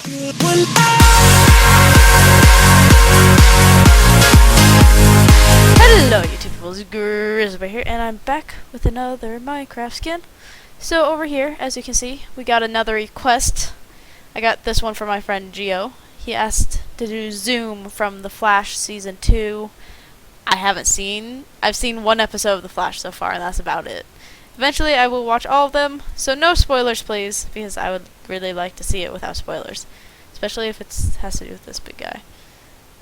Hello YouTube people, it's Grizzly here, and I'm back with another Minecraft skin. So over here, as you can see, we got another request. I got this one from my friend Geo. He asked to do Zoom from The Flash Season 2. I've seen one episode of The Flash so far, and that's about it. Eventually I will watch all of them, so no spoilers please, because I would really like to see it without spoilers. Especially if it has to do with this big guy.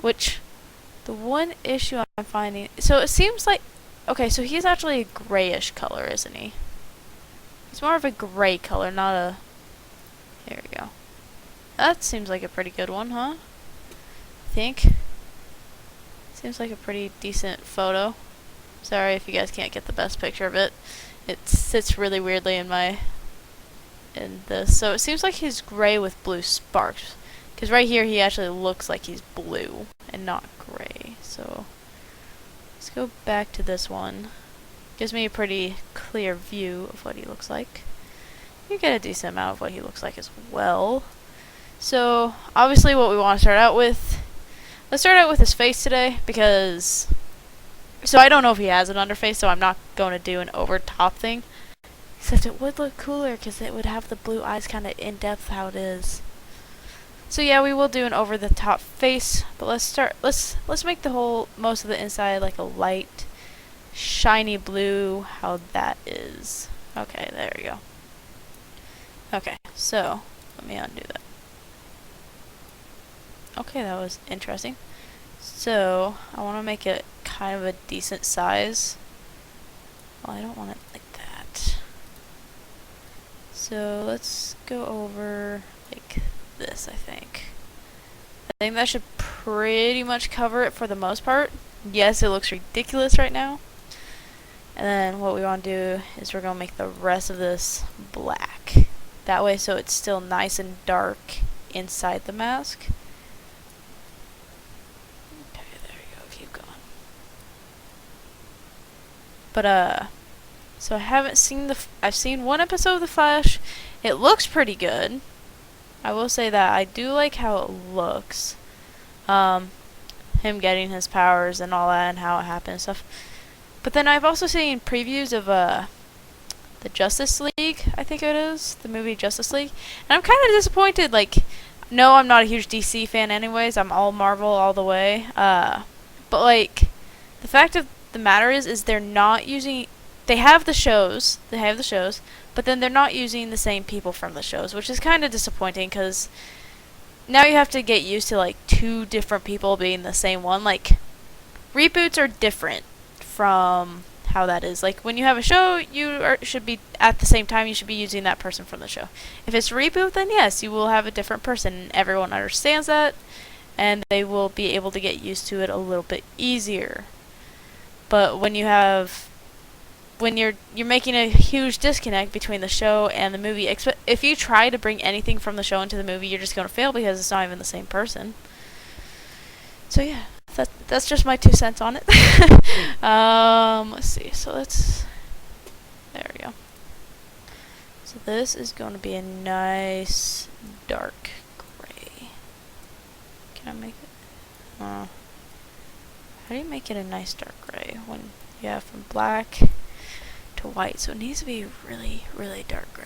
Which, the one issue I'm finding... So it seems like... Okay, so he's actually a grayish color, isn't he? He's more of a gray color, not a... Here we go. That seems like a pretty good one, huh? I think. Seems like a pretty decent photo. Sorry if you guys can't get the best picture of it. It sits really weirdly in this. So it seems like he's gray with blue sparks. Because right here he actually looks like he's blue and not gray. So let's go back to this one. Gives me a pretty clear view of what he looks like. You get a decent amount of what he looks like as well. So obviously what we want to start out with, let's start out with his face today, because so I don't know if he has an underface, so I'm not going to do an over top thing. Except it would look cooler because it would have the blue eyes kind of in depth how it is. So yeah, we will do an over the top face, but let's make the most of the inside like a light shiny blue, how that is. Okay, there we go. Okay, so let me undo that. Okay, that was interesting. So I want to make it kind of a decent size. Well, I don't want it like that. So let's go over like this, I think that should pretty much cover it for the most part. Yes, it looks ridiculous right now. And then what we want to do is we're going to make the rest of this black. That way so it's still nice and dark inside the mask. Okay, there we go, keep going. But so I haven't seen I've seen one episode of The Flash. It looks pretty good. I will say that I do like how it looks. Him getting his powers and all that and how it happened and stuff. But then I've also seen previews of the Justice League, I think it is, the movie Justice League. And I'm kind of disappointed, like, no, I'm not a huge DC fan anyways, I'm all Marvel all the way. But like, the fact of the matter is they're not using, they have the shows, but then they're not using the same people from the shows, which is kind of disappointing because now you have to get used to like two different people being the same one. Like, reboots are different from how that is. Like, when you have a show, should be at the same time, you should be using that person from the show. If it's a reboot, then yes, you will have a different person. Everyone understands that, and they will be able to get used to it a little bit easier. But when you're making a huge disconnect between the show and the movie. If you try to bring anything from the show into the movie, you're just going to fail because it's not even the same person. So yeah, that's just my 2 cents on it. Let's see. So there we go. So this is going to be a nice dark gray. Can I make it? How do you make it a nice dark gray when you have from black to white? So it needs to be really, really dark gray.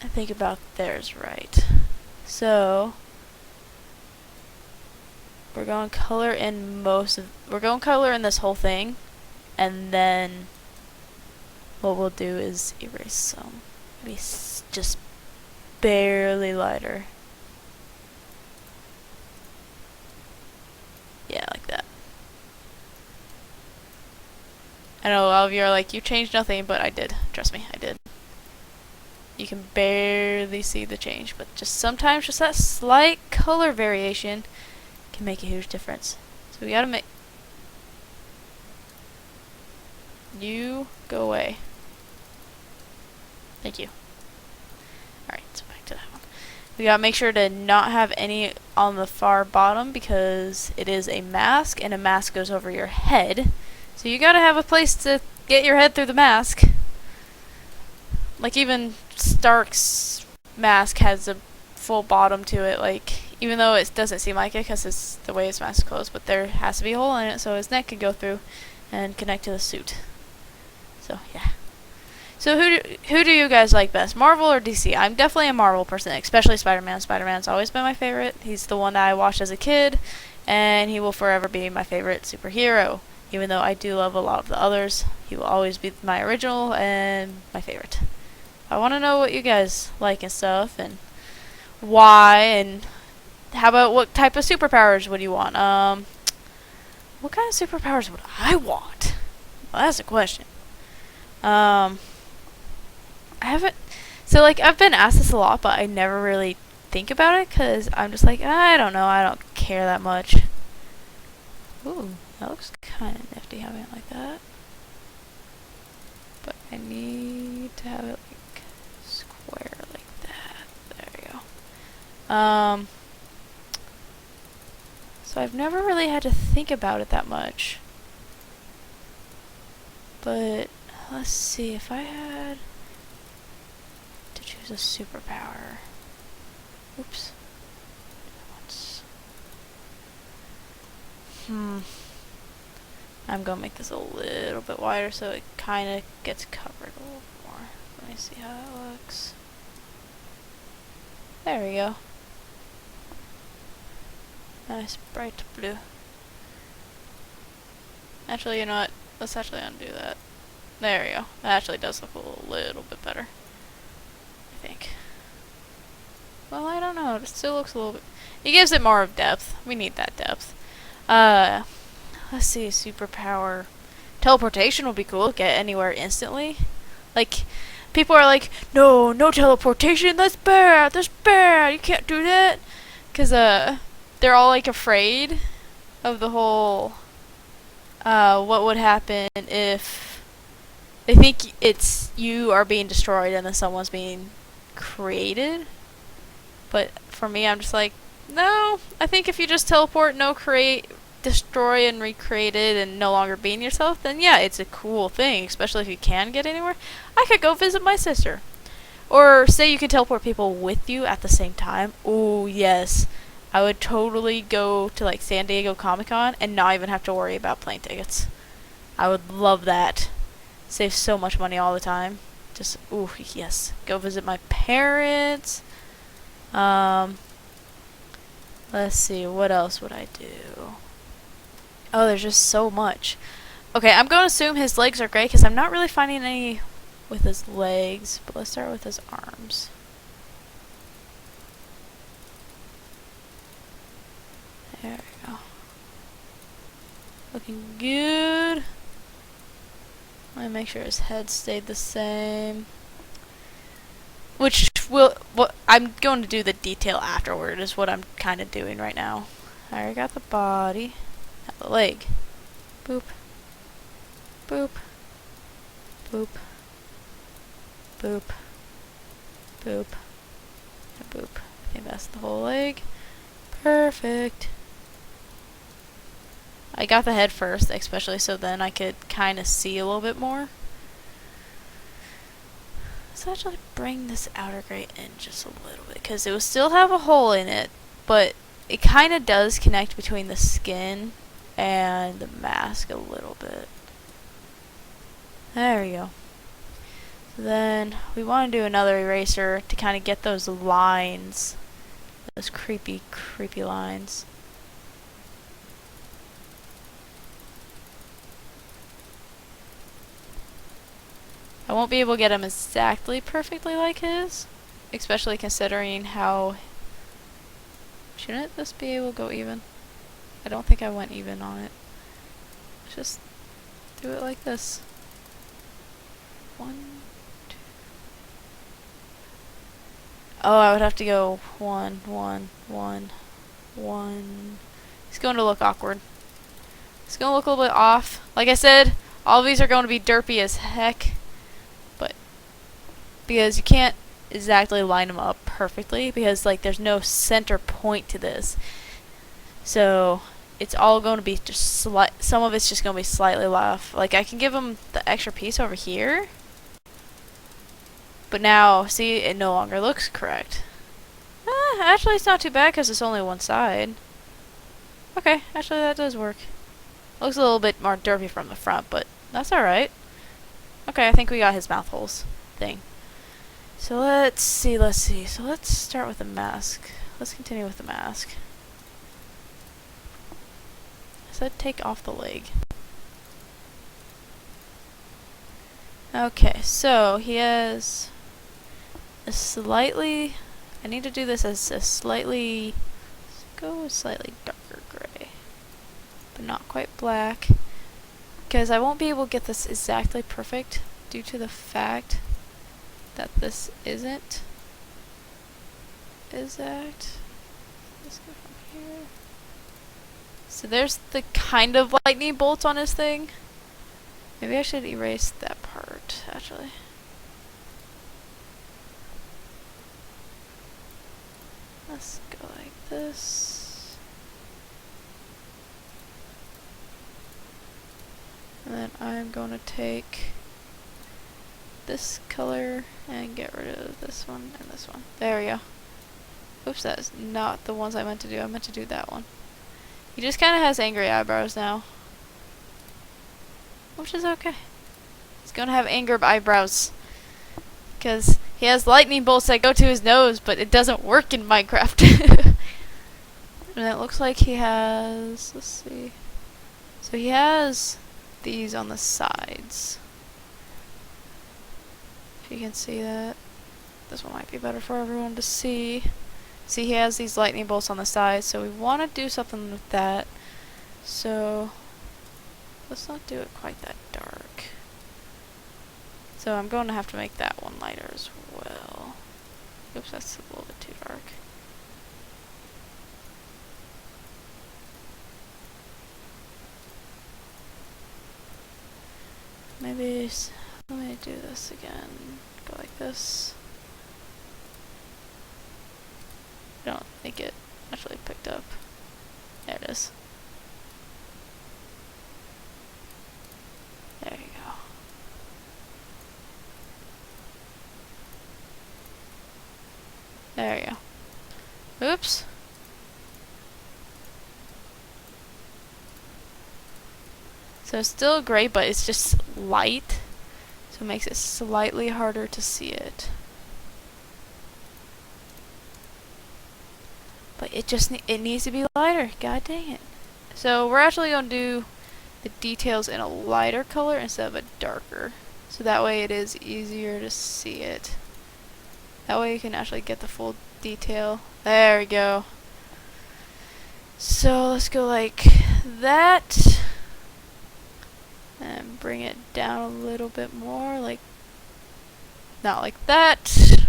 I think about there's right. So we're going to color in this whole thing, and then what we'll do is erase some, maybe just barely lighter. Yeah, like that. I know a lot of you are like, you changed nothing, but I did. Trust me, I did. You can barely see the change, but sometimes just that slight color variation can make a huge difference. So we gotta make... You go away. Thank you. Alright, so back to that one. We gotta make sure to not have any on the far bottom because it is a mask, and a mask goes over your head. So you gotta have a place to get your head through the mask. like even Stark's mask has a full bottom to it. Like even though it doesn't seem like it because it's the way his mask is closed, but there has to be a hole in it so his neck can go through and connect to the suit. So yeah. So who do you guys like best, Marvel or DC? I'm definitely a Marvel person, especially Spider-Man. Spider-Man's always been my favorite. He's the one that I watched as a kid, and he will forever be my favorite superhero. Even though I do love a lot of the others, he will always be my original and my favorite. I want to know what you guys like and stuff, and why, and how about what type of superpowers would you want? What kind of superpowers would I want? Well, that's a question. I haven't. So, like, I've been asked this a lot, but I never really think about it because I'm just like, I don't know. I don't care that much. Ooh, that looks kind of nifty having it like that. But I need to have it, like, square like that. There you go. So I've never really had to think about it that much. But, let's see, if I had to choose a superpower. Oops. I'm gonna make this a little bit wider so it kind of gets covered a little more. Let me see how that looks. There we go. Nice bright blue. Actually, you know what? Let's actually undo that. There we go. That actually does look a little bit better, I think. Well, I don't know. It still looks a little bit... It gives it more of depth. We need that depth. Let's see, superpower. Teleportation would be cool. Get anywhere instantly. Like, people are like, no teleportation. That's bad. That's bad. You can't do that. Because, they're all, like, afraid of the whole, what would happen if they think it's you are being destroyed and then someone's being created. But for me, I'm just like, no, I think if you just teleport, destroy and recreate it and no longer being yourself, then yeah, it's a cool thing, especially if you can get anywhere. I could go visit my sister. Or say you can teleport people with you at the same time. Ooh, yes. I would totally go to like San Diego Comic-Con and not even have to worry about plane tickets. I would love that. Save so much money all the time. Just, ooh, yes. Go visit my parents. Let's see, what else would I do? Oh, there's just so much. Okay, I'm going to assume his legs are gray because I'm not really finding any with his legs. But let's start with his arms. There we go. Looking good. Let me make sure his head stayed the same. Which will... I'm going to do the detail afterward is what I'm kind of doing right now. I already got the body. Now the leg. Boop. Boop. Boop. Boop. Boop. And boop. I think that's the whole leg. Perfect. I got the head first, especially so then I could kind of see a little bit more. Let's actually bring this outer gray in just a little bit, because it will still have a hole in it, but it kind of does connect between the skin and the mask a little bit. There we go. So then we want to do another eraser to kind of get those lines, those creepy lines. I won't be able to get him exactly perfectly like his, especially considering how... Shouldn't this be able to go even? I don't think I went even on it. Let's just do it like this. 1, 2... Oh, I would have to go 1, 1, 1, 1... It's going to look awkward. It's going to look a little bit off. Like I said, all of these are going to be derpy as heck. Because you can't exactly line them up perfectly because like there's no center point to this. So it's all going to be just some of it's just going to be slightly off. Like I can give them the extra piece over here, But now, see, it no longer looks correct. Actually, it's not too bad because it's only one side. Okay, actually that does work. Looks a little bit more derpy from the front, but that's alright. Okay, I think we got his mouth holes thing. So let's see. So let's start with the mask. Let's continue with the mask. I said take off the leg. Okay, so he has a slightly... I need to do this as a slightly... Let's go slightly darker gray. But not quite black. Because I won't be able to get this exactly perfect due to the fact that this isn't exact. Let's go from here. So there's the kind of lightning bolts on his thing. Maybe I should erase that part, actually. Let's go like this. And then I'm going to take this color and get rid of this one and this one. There we go. Oops, that is not the ones I meant to do. I meant to do that one. He just kind of has angry eyebrows now. Which is okay. He's going to have anger eyebrows. Because he has lightning bolts that go to his nose, but it doesn't work in Minecraft. And it looks like he has... Let's see. So he has these on the sides. If you can see that. This one might be better for everyone to see. See, he has these lightning bolts on the sides, so we want to do something with that. So, let's not do it quite that dark. So I'm going to have to make that one lighter as well. Oops, that's a little bit too dark. Maybe, let me do this again. Go like this. I don't think it actually picked up. There it is. There you go. There you go. Oops. So it's still gray, but it's just light. So it makes it slightly harder to see it. But it just it needs to be lighter. God dang it. So we're actually going to do the details in a lighter color instead of a darker. So that way it is easier to see it. That way you can actually get the full detail. There we go. So let's go like that. And bring it down a little bit more. Like, not like that.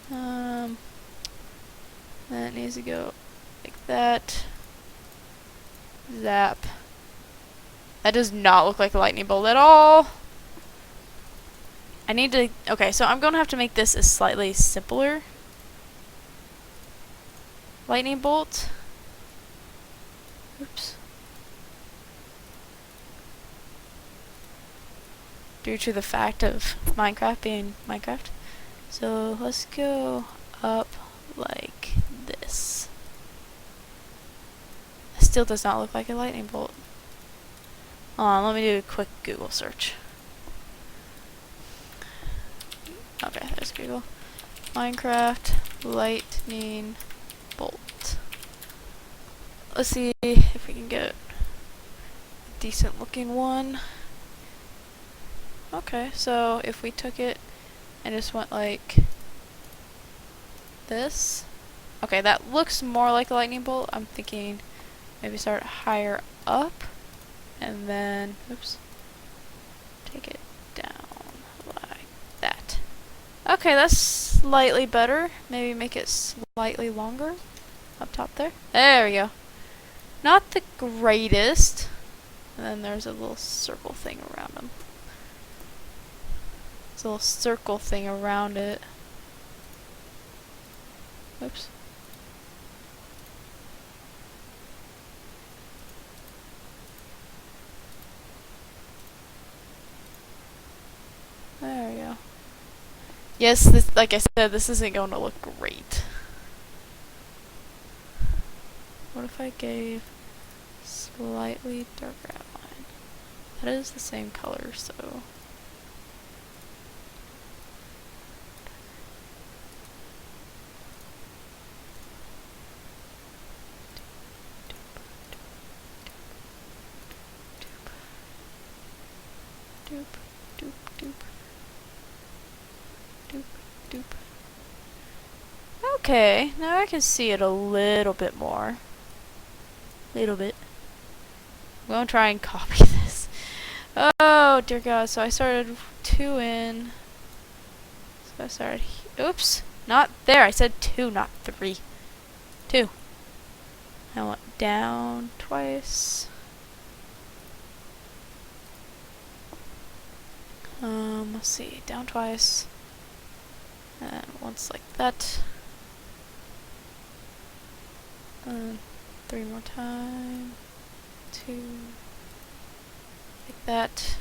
Then it needs to go like that. Zap. That does not look like a lightning bolt at all. I need to... Okay, so I'm going to have to make this a slightly simpler lightning bolt. Oops. Due to the fact of Minecraft being Minecraft. So let's go up like this. It still does not look like a lightning bolt. Hold on, let me do a quick Google search. Okay, there's Google. Minecraft lightning bolt. Let's see if we can get a decent looking one. Okay, so if we took it and just went like this. Okay, that looks more like a lightning bolt. I'm thinking maybe start higher up and then, oops, take it down like that. Okay, that's slightly better. Maybe make it slightly longer up top there. There we go. Not the greatest. And then there's a little circle thing around them. There's a little circle thing around it. Oops. There we go. Yes, this, like I said, this isn't going to look great. What if I gave slightly darker outline? That is the same color, so... Doop, doop, doop. Doop, doop. Okay, now I can see it a little bit more. Little bit. I'm gonna try and copy this. Oh, dear God. So I started 2 in. So I started. Oops. Not there. I said 2, not 3. 2. I went down twice. Let's see. Down twice. And once like that. And 3 more times. 2. Like that.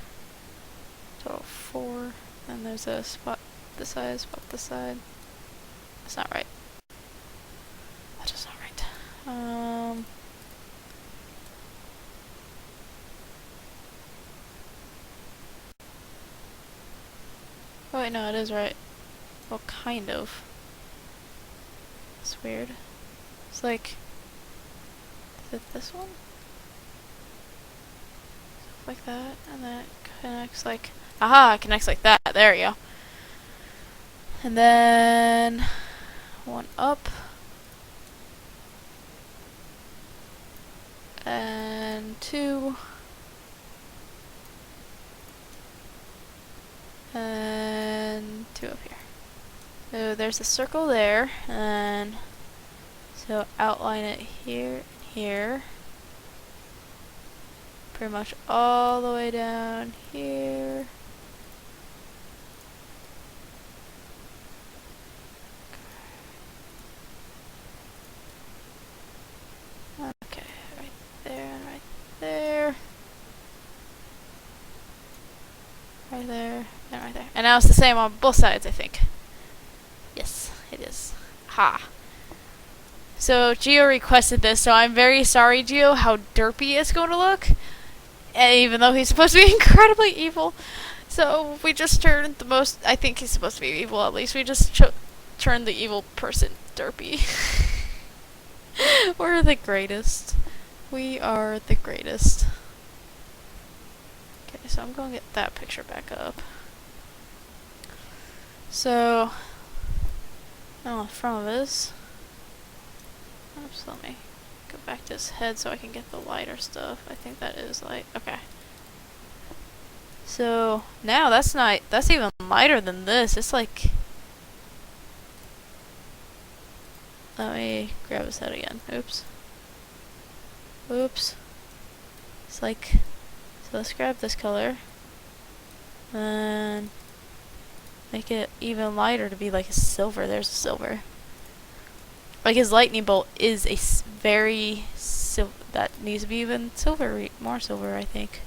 Total 4. And there's a spot this side, spot this side. That's not right. That is not right. Oh wait, no, it is right. Well, kind of. It's weird. It's like... Is it this one? Stuff like that, and then it connects like... Aha! It connects like that. There you go. And then... 1 up. And 2. And 2 up here. So there's a circle there, and so outline it here and here. Pretty much all the way down here. Okay, right there and right there. Right there and right there. And now it's the same on both sides, I think. Yes, it is. Ha. So Geo requested this, so I'm very sorry, Geo, how derpy it's going to look. And even though he's supposed to be incredibly evil. So we just turned the most... I think he's supposed to be evil, at least. We just turned the evil person derpy. We're the greatest. We are the greatest. Okay, so I'm going to get that picture back up. So... Oh, front of his. Oops, let me go back to his head so I can get the lighter stuff. I think that is light. Okay. So now that's even lighter than this. It's like... Let me grab his head again. Oops. Oops. It's like... So let's grab this color. And... make it even lighter to be like a silver. There's a silver. Like his lightning bolt is a very silver. That needs to be even silver, more silver, I think.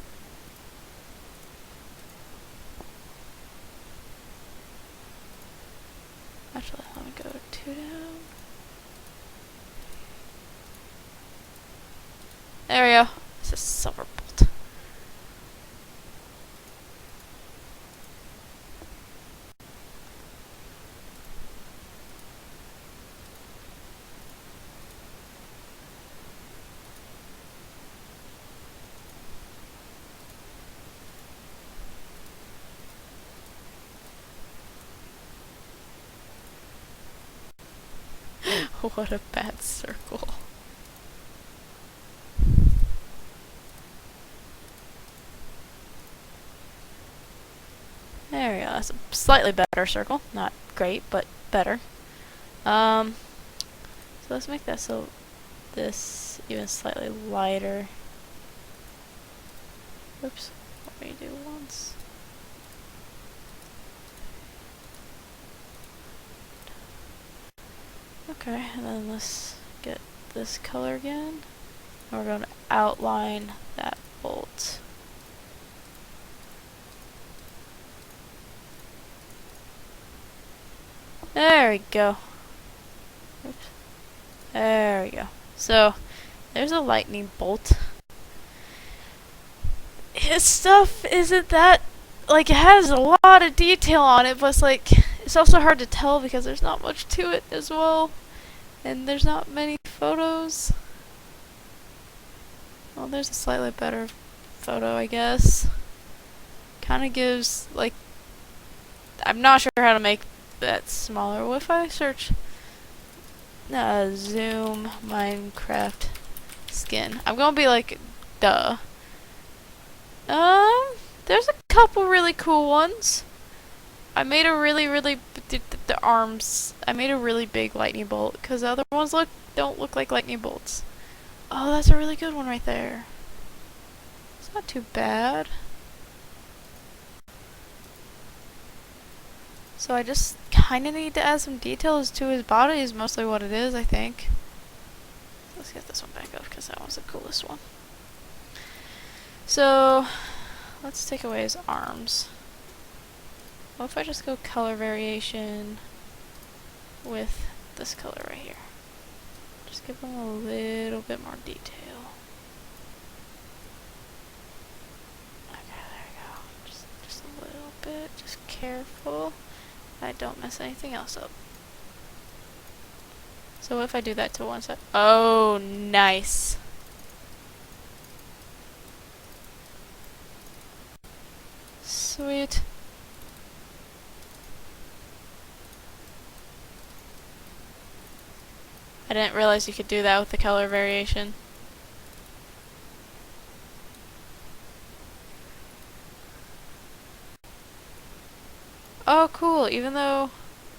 Actually, let me go 2 down. There we go. It's a silver bolt. What a bad circle. There we go. That's a slightly better circle. Not great, but better. So let's make that so this even slightly lighter. Oops. Let me do once. Okay, and then let's get this color again. And we're going to outline that bolt. There we go. Oops. There we go. So, there's a lightning bolt. His stuff isn't that, like, it has a lot of detail on it, but it's like, it's also hard to tell because there's not much to it as well. And there's not many photos. Well, there's a slightly better photo, I guess. Kind of gives, like, I'm not sure how to make that smaller. What if I search zoom Minecraft skin? I'm gonna be like, duh. There's a couple really cool ones. I made a really the arms. I made a really big lightning bolt because the other ones don't look like lightning bolts. Oh, that's a really good one right there. It's not too bad. So I just kind of need to add some details to his body is mostly what it is, I think. Let's get this one back up because that one's the coolest one. So, let's take away his arms. What if I just go color variation with this color right here? Just give him a little bit more detail. Okay, there we go. Just a little bit. Just careful. I don't mess anything else up. So what if I do that to one side? Oh, nice. Sweet. I didn't realize you could do that with the color variation. Oh, cool. Even though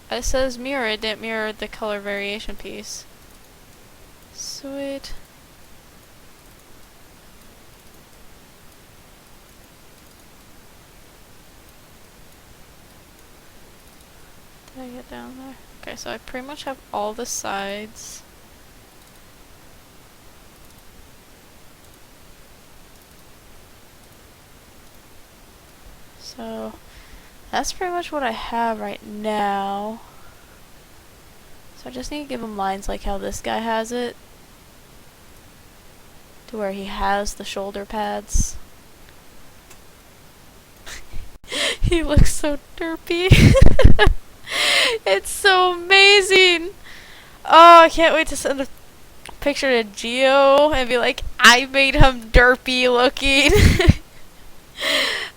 it says mirror, it didn't mirror the color variation piece. Sweet. Did I get down there? Okay, so I pretty much have all the sides. So that's pretty much what I have right now. So I just need to give him lines like how this guy has it. To where he has the shoulder pads. He looks so derpy. It's so amazing. Oh, I can't wait to send a picture to Geo and be like, I made him derpy looking.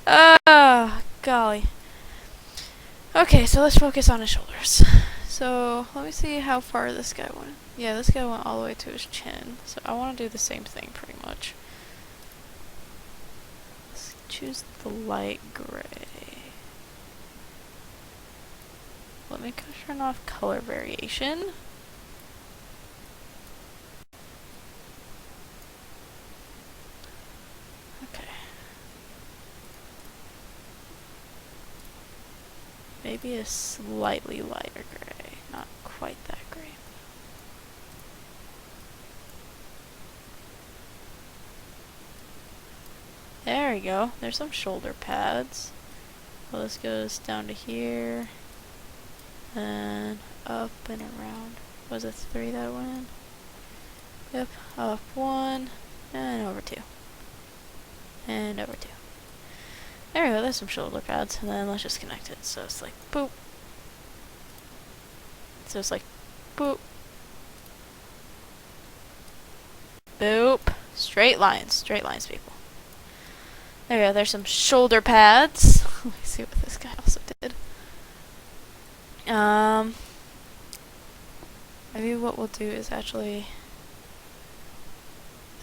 Ah, golly. Okay, so let's focus on his shoulders. So, let me see how far this guy went. Yeah, this guy went all the way to his chin. So I want to do the same thing pretty much. Let's choose the light gray. Let me turn off color variation. Okay. Maybe a slightly lighter gray. Not quite that gray. There we go. There's some shoulder pads. Well, this goes down to here. And up and around. Was it 3 that went? Yep. Up 1. And over 2. And over 2. There we go. There's some shoulder pads. And then let's just connect it. So it's like boop. So it's like boop. Boop. Straight lines, people. There we go, there's some shoulder pads. Let me see what this guy also did. Maybe what we'll do is actually...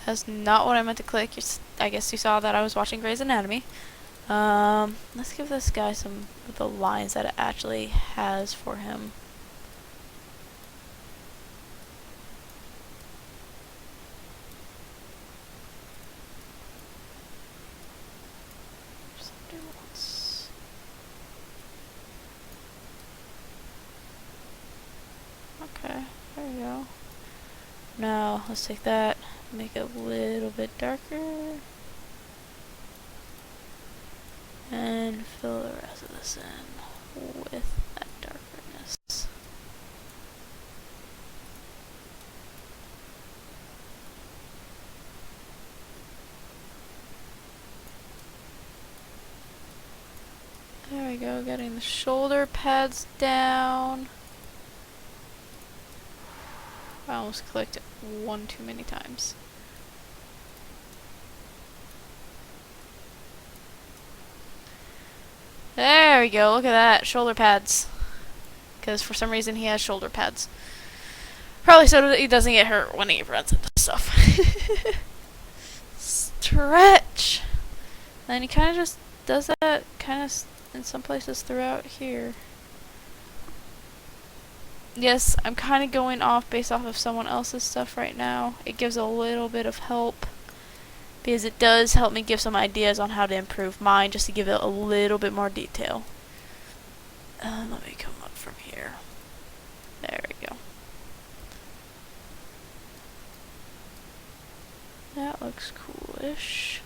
That's not what I meant to click. I guess you saw that I was watching Grey's Anatomy. Let's give this guy some of the lines that it actually has for him. Okay, there we go. Now, let's take that, make it a little bit darker, and fill the rest of this in with that darkness. we go, getting the shoulder pads down. I almost clicked one too many times. There we go, look at that, shoulder pads. Because for some reason he has shoulder pads. Probably so that he doesn't get hurt when he runs into stuff. Stretch! Then he kind of just does that kind of in some places throughout here. Yes, I'm kind of going off based off of someone else's stuff right now. It gives a little bit of help. Because it does help me give some ideas on how to improve mine, just to give it a little bit more detail. Let me come up from here. There we go. That looks coolish.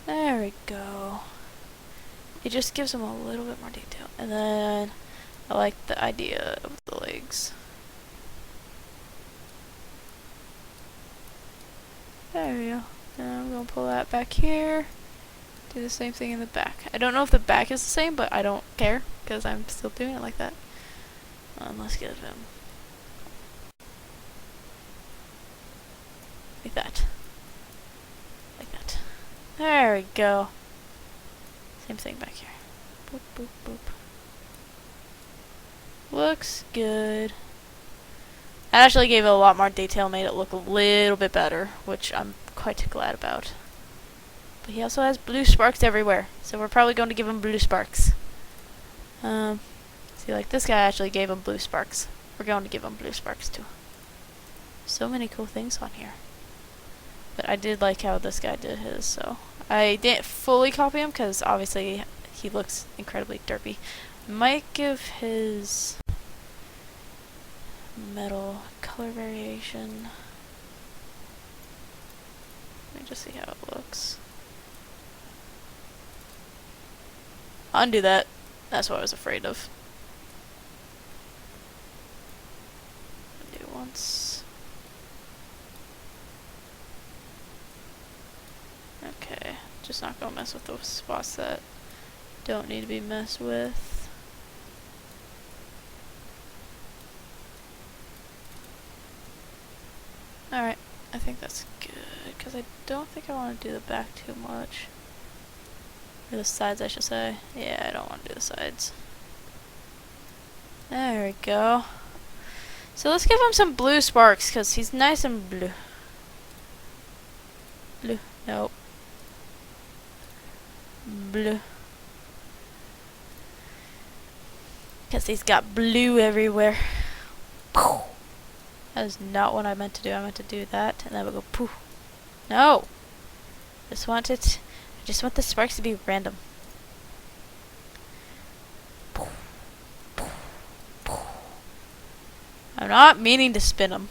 There we go. It just gives them a little bit more detail. And then I like the idea of the legs. There we go. And I'm going to pull that back here. Do the same thing in the back. I don't know if the back is the same, but I don't care because I'm still doing it like that. Let's get him. Like that. Like that. There we go. Same thing back here. Boop, boop, boop. Looks good. That actually gave it a lot more detail, made it look a little bit better, which I'm quite glad about. But he also has blue sparks everywhere, so we're probably going to give him blue sparks. See, like this guy actually gave him blue sparks. We're going to give him blue sparks too. So many cool things on here. But I did like how this guy did his, so I didn't fully copy him because obviously he looks incredibly derpy. Might give his metal color variation. Let me just see how it looks. Undo that. That's what I was afraid of. Undo once. Okay. Just not gonna mess with those spots that don't need to be messed with. Alright, I think that's good, because I don't think I want to do the back too much. Or the sides, I should say. Yeah, I don't want to do the sides. There we go. So let's give him some blue sparks, because he's nice and blue. Blue. Nope. Blue. Because he's got blue everywhere. That is not what I meant to do. I meant to do that, and then we'll go poof. No! I just want the sparks to be random. I'm not meaning to spin them.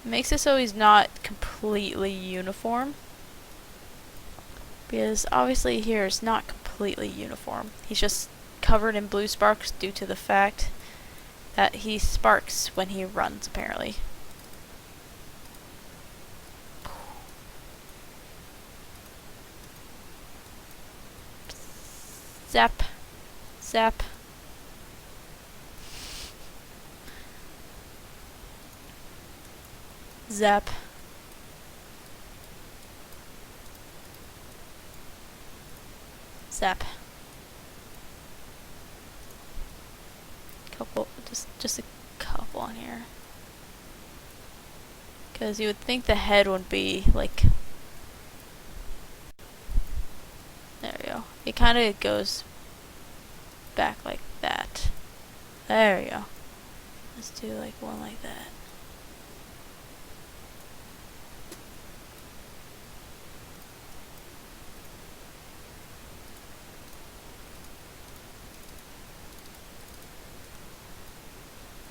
Makes it so he's not completely uniform. Because obviously here it's not completely uniform. He's just covered in blue sparks due to the fact that he sparks when he runs, apparently. Zap. Zap. Zap. Zap. Couple, just a couple on here. Because you would think the head would be like. There we go. It kind of goes back like that. There we go. Let's do like one like that.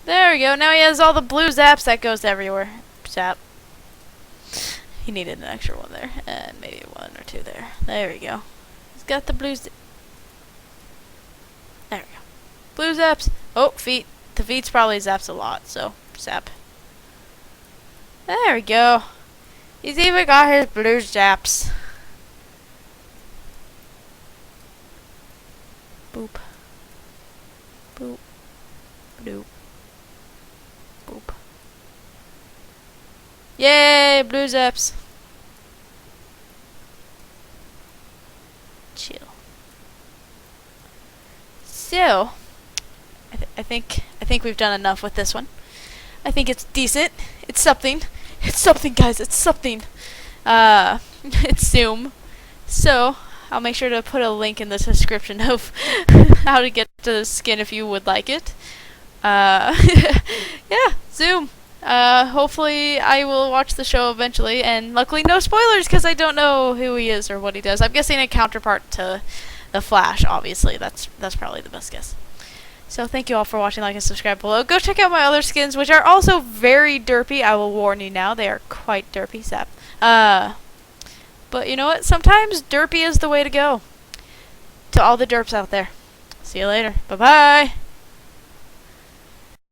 There we go. Now he has all the blue zaps that goes everywhere. Zap. He needed an extra one there, and maybe one or two there. There we go. He's got the blue There we go. Blue zaps. Oh, feet. The feet's probably zaps a lot, so zap. There we go. He's even got his blue zaps. Boop. Boop. Bloop. Boop. Yay, blue zaps. Chill. So, I think we've done enough with this one. I think it's decent. It's something. It's something, guys. It's something. It's Zoom. So, I'll make sure to put a link in the description of how to get to the skin if you would like it. Yeah, Zoom. Hopefully I will watch the show eventually, and luckily no spoilers because I don't know who he is or what he does. I'm guessing a counterpart to the Flash, obviously. That's probably the best guess. So thank you all for watching, like, and subscribe below. Go check out my other skins, which are also very derpy. I will warn you now, they are quite derpy. Zap. But you know what? Sometimes derpy is the way to go. To all the derps out there. See you later. Bye-bye.